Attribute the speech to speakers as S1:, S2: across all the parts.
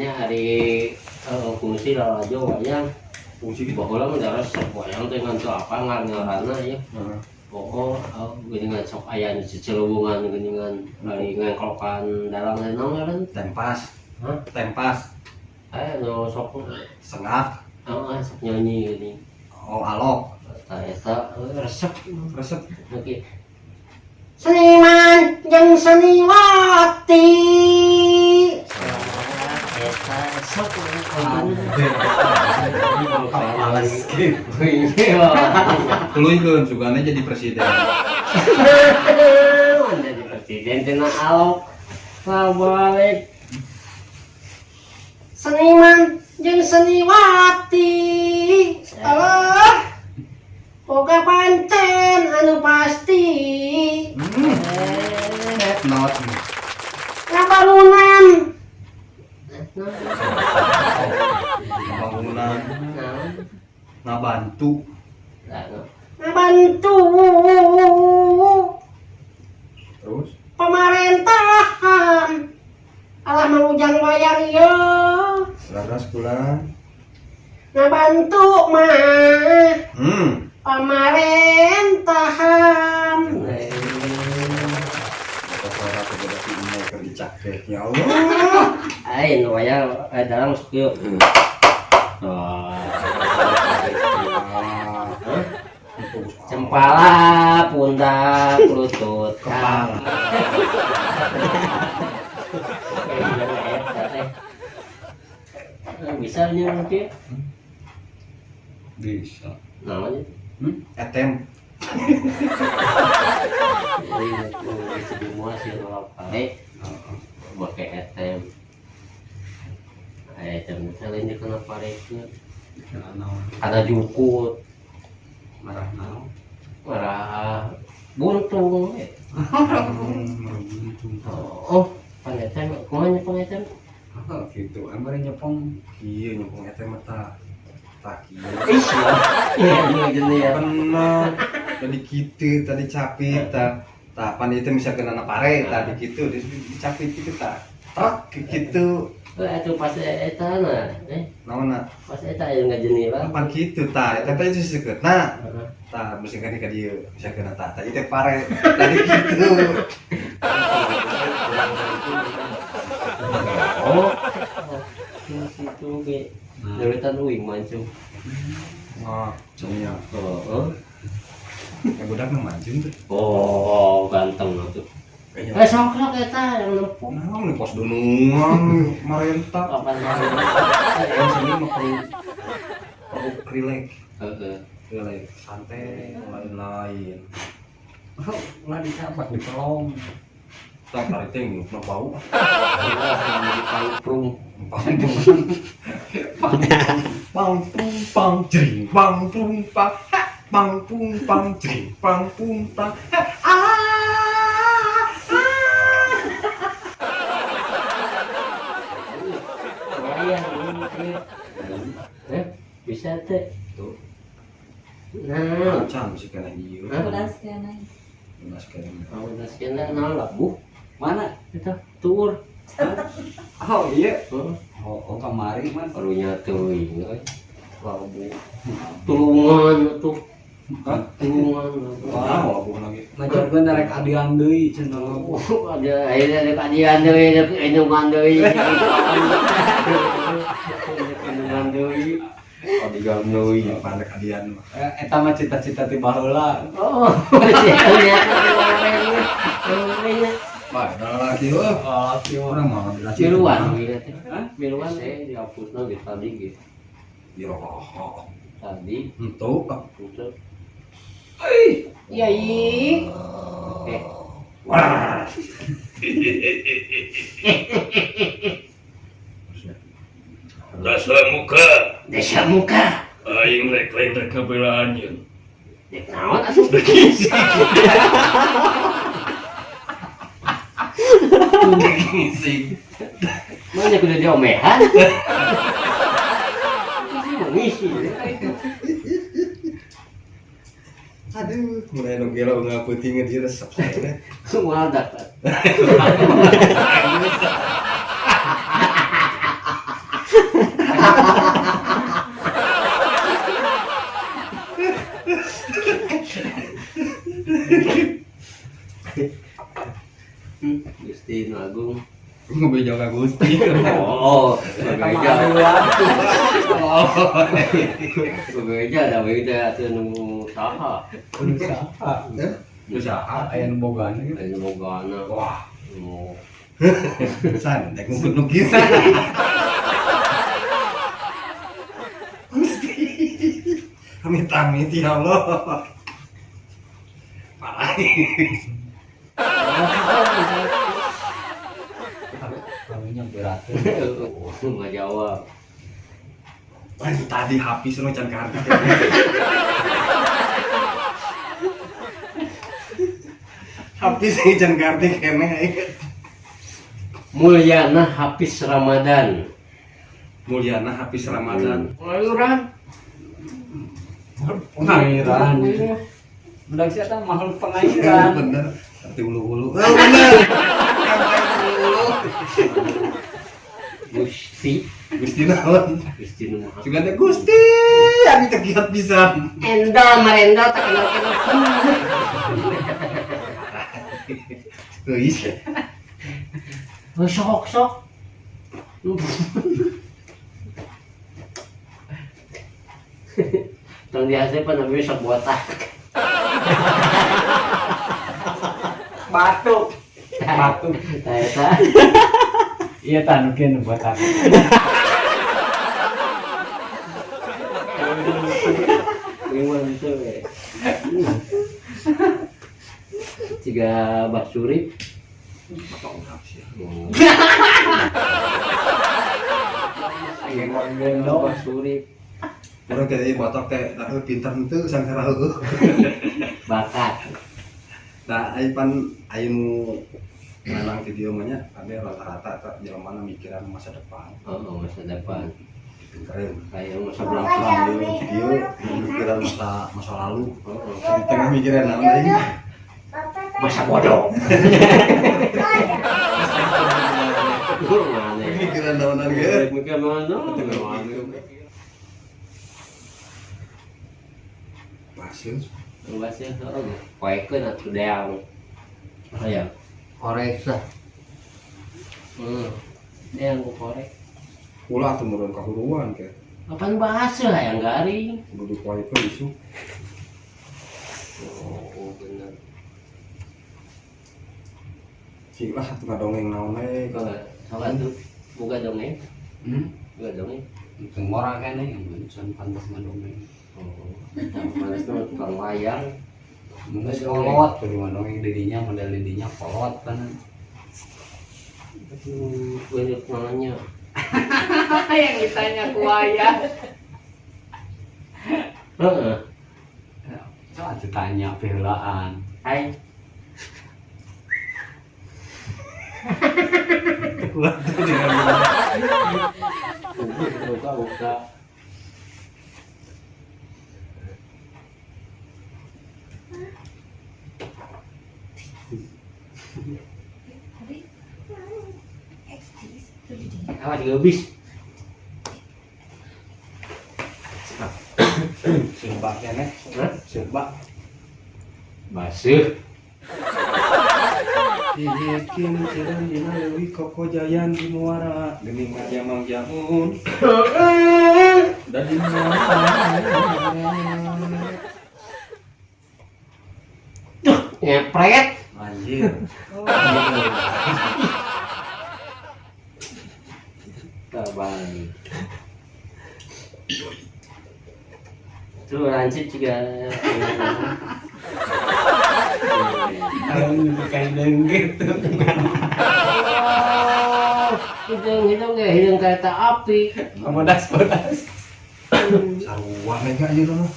S1: nya hari fungsi lalajo wayang
S2: fungsi gitu.
S1: baheula mah da resep wayang teh ngan teu apa ngaranna ya. Geuningan sok aya nu ceceuleuwungan geuningan bari ngengklokan dalam naon ngaran
S2: Tempas.
S1: Hah?
S2: Tempas.
S1: Aya nu sok
S2: Sengak.
S1: sok nyanyi geuning.
S2: Oh, alok.
S1: Eta resep
S2: Resep.
S1: oke. Seniman jeung seniwati. Eta sok
S2: Males gitu.
S1: Iya.
S2: Sugana jadi presiden.
S1: Jadi presiden tina alok. Balik. Seniman jeung seniwati. Allah. Boga pancen anu pasti.
S2: Not.
S1: Ngabangunan.
S2: Bangunan. Ngabantu.
S1: Ngabantu
S2: Terus
S1: pemerintahan. Alah mangujang wayang ieu.
S2: laras kula.
S1: Ngabantu mah pemerintahan.
S2: Suara kepada si Ine keur dicakek ya Allah.
S1: Ai nu wayang dalam masuk yuk. Cempala, pundak, lutut, kepala. Bisa nya mungkin.
S2: Bisa.
S1: Namanya
S2: Etem.
S1: semua sih kalau pakai pakai etem. Etem misalnya kena pareke. Ada jukut. Marah buntung. Oh, pangetem, kumanya pangetem?
S2: Gitu, amare nyepong. Iya, nyepong etem mata. Tak iya.
S1: Iya, gini ya.
S2: Bener. Tadi kitu, tadi capit, pan itu bisa kena pare, tadi gitu, dicapit gitu tak. Tak gitu.
S1: Itu pas eta na,
S2: Naonna?
S1: pas eta yang nggak jenis lah.
S2: Pan gitu tak, tapi itu siketna. Tak mesti kan ka dieu, bisa kena tak. Tadi teh pare, tadi gitu.
S1: Oh, situ ge. Deretan uing mancung.
S2: Oh, cenah.
S1: Oh,
S2: Ya budak mah mancung tuh.
S1: oh, ganteng lah tuh. Sok eta yang nempuk.
S2: Nah, ini pos dunungan, marenta.
S1: Kapan
S2: Yang sini mah perlu relax,
S1: Heeh.
S2: relax, santai, lain-lain.
S3: Ulah dicapak di pelong.
S2: Tak tarik teng, mau bau.
S1: Pangprung.
S2: Pang jring, pang pung pang, pang pung pang jring, pang pung pang.
S1: Bisa teh.
S2: Tuh,
S1: Nah,
S2: macam sih kena dieu.
S4: Belas kena.
S2: Belas kena.
S1: kalau udah sekian nah labu
S3: Mana?
S1: kita tur.
S3: Oh iya.
S1: Heeh.
S3: Oh kamari man.
S1: Karunya teuing euy. Labu. Tulungan tuh. Tulungan.
S2: Wah, labu lagi.
S3: Ngajarkeun rek adian deui cenah.
S1: Ada akhirnya ada kajian deui, ada enungan deui. Enungan deui.
S2: Oh, digang deui pandek adian mah.
S3: Eta mah cita-cita ti baheula.
S1: Oh, sialnya.
S2: Wah, ada lagi euy.
S3: Oh, kieu
S2: Orang mah dilatih.
S1: Miluan gitu.
S3: Hah?
S1: Miluan saya dihapusna di tadi gitu.
S2: Di rokok.
S1: Tadi
S2: Entuk.
S1: putus.
S4: Iya, iya.
S1: Oke.
S2: Wah.
S5: Dasa muka,
S1: Desa muka.
S5: aing rek lain rek kabelaan yeun.
S1: Dek naon atuh?
S5: Ngisi.
S1: Mana kudu diomehan? Ngisi.
S2: Aduh, mulai nu gelo ngapeuting di resep saya teh.
S1: Semua dapat. Gusti Nu Agung.
S2: Ngebeja ka Gusti.
S1: Oh, bebeja.
S3: Oh,
S1: Bebeja da beda teu nu saha.
S3: usaha.
S2: Usaha.
S3: Aya nu bogaan gitu.
S1: Aya nu bogana.
S2: Wah,
S1: Nu
S2: san dek ngumpul nu kita. Gusti. Amit-amit ya Allah. Parah.
S3: Kaminya berat.
S1: nggak jawab.
S2: Wah, itu tadi habis lo can kartu. Habis ini can kartu kene.
S1: Mulyana Hafiz Ramadan.
S2: Mulyana habis Ramadan.
S1: Pengangguran.
S3: Pengairan. Mendak sia tah makhluk pengairan.
S2: Bener. Arti ulu-ulu. Oh, bener.
S1: Gusti.
S2: Gusti naon?
S1: Gusti Nu Maha.
S2: Juga ada Gusti. Ani tegiat pisan.
S1: Endol merendol tak kenal-kenal.
S2: Geus.
S1: Oh, sok. Tong dihasilkan tapi sok botak.
S3: Batuk. Batuk.
S1: Nah, eta.
S3: Iya tah nu kieu buat aku.
S1: Memang itu we. Jika Bak Surip. Bak Surip.
S2: Orang kayak botok teh, tapi pintar itu sang sarau.
S1: Bakat.
S2: Nah, ayo nu menang video mah ada rata-rata tak jelema mikiran masa depan.
S1: Oh, masa depan.
S2: Keren.
S1: Kayak masa belakang.
S2: Video mikiran masa lalu.
S1: Oh,
S2: Di tengah mikiran naon deui?
S1: masa bodoh.
S2: Mikiran naonan ge.
S1: Mikir mana?
S2: Pasien.
S1: Bahasa koekeun atuh deang. Aya korek lah. Deang ku korek.
S2: Ulah tuh meureun kahuruan ke.
S1: Apaan bahasa yang garing?
S2: Kudu kualitas isu.
S1: Oh, bener.
S2: Silah tuh ngadongeng naon we.
S1: Salah tuh buka dongeng. Buka dongeng.
S3: Teu ngora kene yang can pantas mandongeng.
S1: Oh, malas tuh tukang wayang.
S3: Geus kolot kudu mandongeng dirinya model dirinya kolot kan.
S1: Banyak nanya.
S3: Yang ditanya kuaya.
S1: Heeh.
S3: Coba ditanya piheulaan.
S1: Hai.
S2: Kuat tuh dengan
S1: Buka. Awas gebis.
S2: Sirba kene.
S1: Hah?
S2: Sirba.
S1: Basuh.
S2: Dikin ciran dina leuwih koko jayan di muara geuning majamang jamun da di muara
S1: Ngepret.
S2: anjir
S1: Tabang. Tuh lancip juga.
S3: Kayak gitu.
S1: Hidung kereta api.
S3: Bodas.
S2: sarua mega ieu mah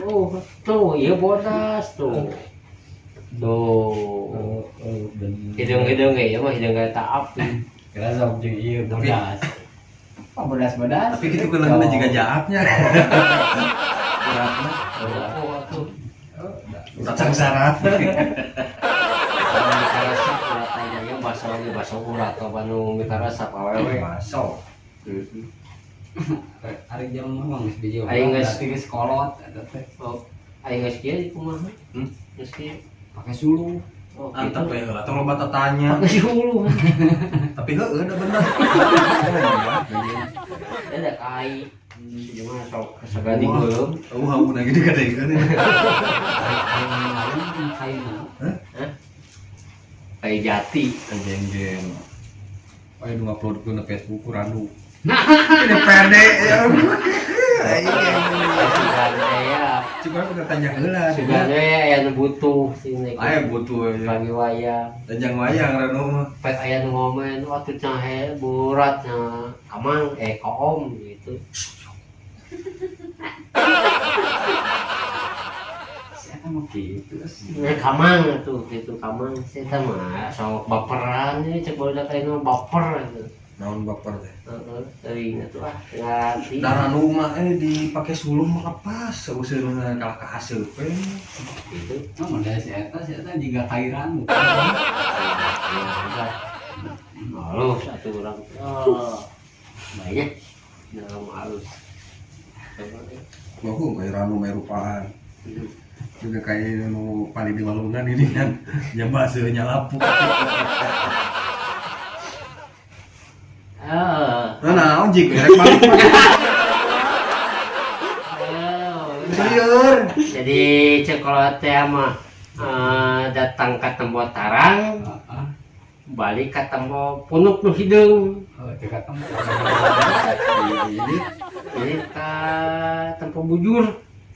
S1: Oh, tuh, iya bodas tuh. Tuh. Hidung ya mah hidung kereta api.
S3: Kira sok jeung ieu bodas. Apa bodas?
S2: tapi kitu keulangna juga jahatnya beratna
S1: Oh, tuh.
S2: cacang syarat
S1: Mikarasa uratanya bahasa urat atau banu mikarasa awewe.
S2: masuk
S3: Hari jam mah geus bijil.
S1: Aing geus-
S3: berarti geus kolot eta teh.
S1: Oh, aing geus kieu di kumaha? Geus kieu.
S3: Pakai suluh.
S1: Oh,
S2: Antep
S1: gitu.
S2: ya heula tong loba tanya.
S1: Pakai dulu.
S2: Tapi heueuh da bener.
S1: Ada kai. Gimana sok sagadi geuleum.
S2: Hauna gede-gedekeun.
S1: Kai jati.
S2: Anjing. Aya nu uploadkeun ke Facebook randu.
S1: Nah,
S2: Ini pede ya.
S1: Sugande ya.
S2: Coba kita tanya heula.
S1: Sugande aya nu butuh sini.
S2: Aya butuh ya.
S1: Bagi wayang.
S2: Danjang wayang rano mah.
S1: Pet aya nu ngomen waktu cahe buratnya kamang koom gitu.
S3: Saya mah gitu.
S1: Kamang tuh gitu kamang saya mah sok baperan ini cek baru kayak nu baper gitu.
S2: Naon baper teh.
S1: Heeh, teuing atuh ngarti.
S2: Daranu mah dipake sulung mah pas useuneun kalah ka haseupeun.
S1: Gitu.
S3: Oh, da si eta juga kairan.
S1: Halus satu orang. Oh. Banyak. Dalam halus.
S2: Bahu kayak ranu merupaan. Juga kayak nu paling di Walungan ini kan yang bahasanya lapuk. Nah, ojek rek balik. Sayur.
S1: Jadi cekolot teh mah datang ke tempat tarang, balik ke tempat punuk nu hideung.
S3: Oh, teu ketemu.
S1: Ini ke tempat bujur.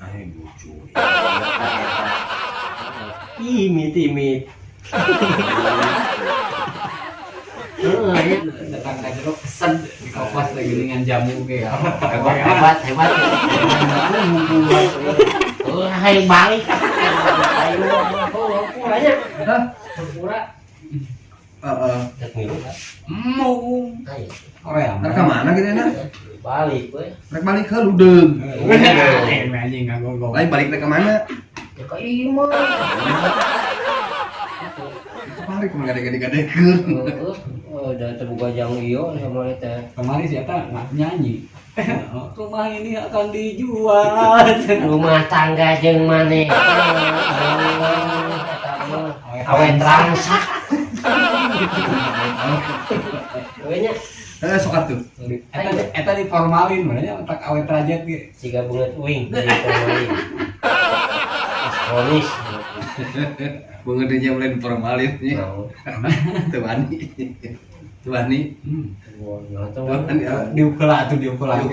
S2: Ai bujur.
S1: Imit.
S3: Datang ka jero pesen di kopas lagi dengan jamu ge.
S1: Hebat. Hai balik. Ayo puranya. Pura.
S2: Heeh.
S1: Cek milu kan.
S3: Mau.
S1: Ayo.
S3: Korea.
S2: Rek ka mana gitu na?
S1: Balik we.
S2: Rek balik ke Ludeung.
S3: Anjing ngagogong.
S2: Lain balik rek ka mana?
S1: Ya ke imah.
S2: Balik mah gade-gadekeun.
S1: Udah terbuka jang iyo sama teh.
S3: Kemarin si eta nyanyi. Rumah ini akan dijual.
S1: Rumah tangga jeung maneh. Awen transak. Awenya
S2: Sok atuh.
S3: Eta diformalin benernya otak awet rajat ge.
S1: siga bunga uing dari pemain. Kronis.
S2: Beungeut dinya mulai formalin nya.
S1: Mau.
S2: Teu wani. Teu wani.
S3: Diukeula atuh diukeula.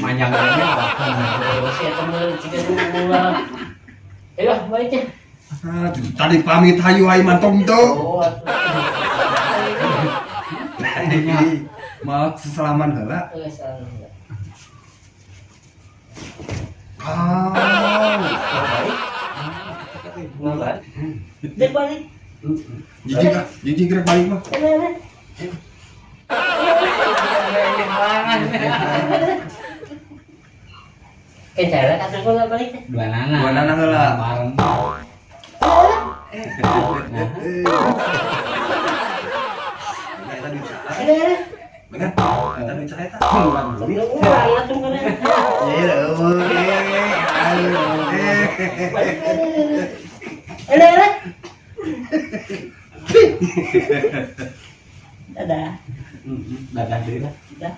S3: Manjangnya
S1: Terus ya teman siga dulu. Ayo baiknya.
S2: Tadi pamit hayu ai mantong tuh.
S1: Oh.
S2: Mau seselaman heula.
S1: Ngapain? Dek balik.
S2: Jijik rek balik mah.
S1: Cara kata gua balik.
S3: dua nana
S2: heula.
S3: bareng.
S2: Bener. Tadi saya tak.
S1: Dadah.
S3: Dadah deui lah.
S1: Dadah.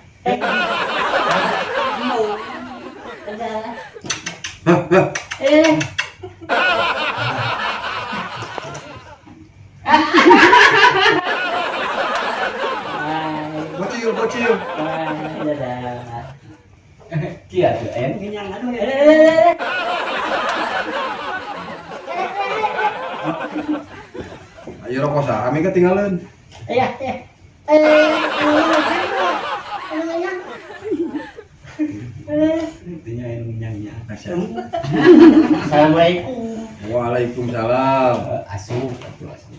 S2: Bocil.
S1: Dadah.
S3: Kia tuh kenyang aduh ya.
S2: Ayo rokok kami ketinggalan.
S1: Iya.
S3: Intinya kenyangnya.
S1: Assalamualaikum.
S2: Waalaikumsalam.
S3: Asuh atuh asuh.